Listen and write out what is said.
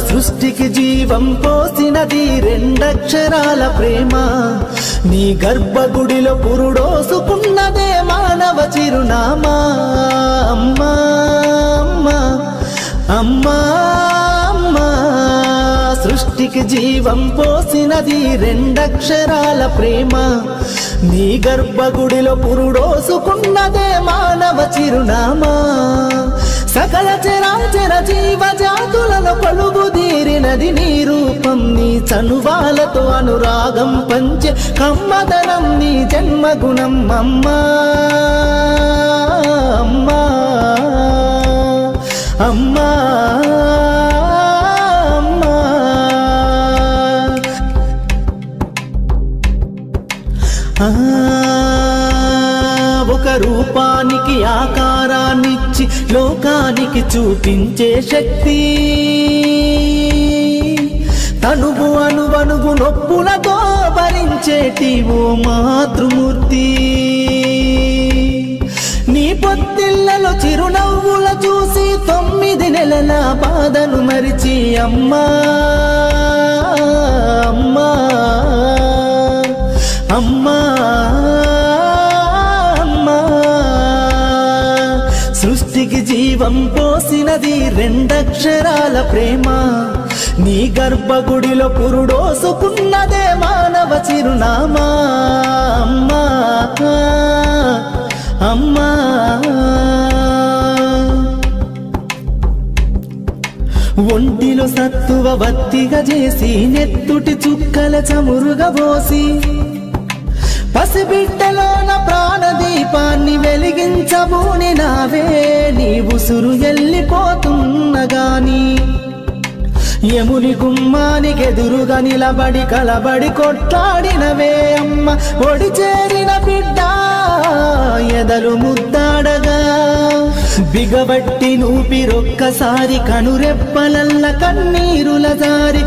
సృష్టికి జీవం పోసినది రెండక్షరాల ప్రేమ నీ గర్భగుడిలో పురుడోసుకున్నదే మానవ చిరునామా అమ్మా అమ్మా అమ్మా అమ్మా సృష్టికి జీవం పోసినది రెండక్షరాల ప్రేమ నీ గర్భగుడిలో పురుడోసుకున్నదే మానవ చిరునామా సకల చరాచర జీవజాతులలో కొలువుదీరినది నీ రూపం నీ చనువాలతో అనురాగం పంచే కమ్మదనం నీ జన్మగుణం అమ్మా అమ్మా అమ్మా ఒక రూపానికి ఆకారాన్నిచ్చి లోకానికి చూపించే శక్తి తనువు అనువనువు నొప్పులతో భరించేటి ఓ మాతృమూర్తి నీ పొత్తిళ్లలో చిరునవ్వుల చూసి 9 నెలల బాధను మరిచి అమ్మా అమ్మా అమ్మా అమ్మా సృష్టికి జీవం పోసినది రెండక్షరాల ప్రేమ నీ గర్భగుడిలో పురుడోసుకున్నదే మానవ చిరునామా అమ్మా అమ్మా ఒంటిలో సత్తువ వత్తిగా చేసి నెత్తుటి చుక్కల చమురుగా పోసి పసిబిడ్డలోన ప్రాణదీపాన్ని వెలిగించబూని నావే నీ ఉసురు ఎల్లిపోతున్నగాని యముని గుమ్మానికి ఎదురుగా నిలబడి కలబడి కొట్లాడినవే అమ్మ ఒడి చేరిన బిడ్డ ఎదలు ముద్దాడగా బిగబట్టి నూపిరొక్కసారి కనురెప్పలల్ల కన్నీరుల జారి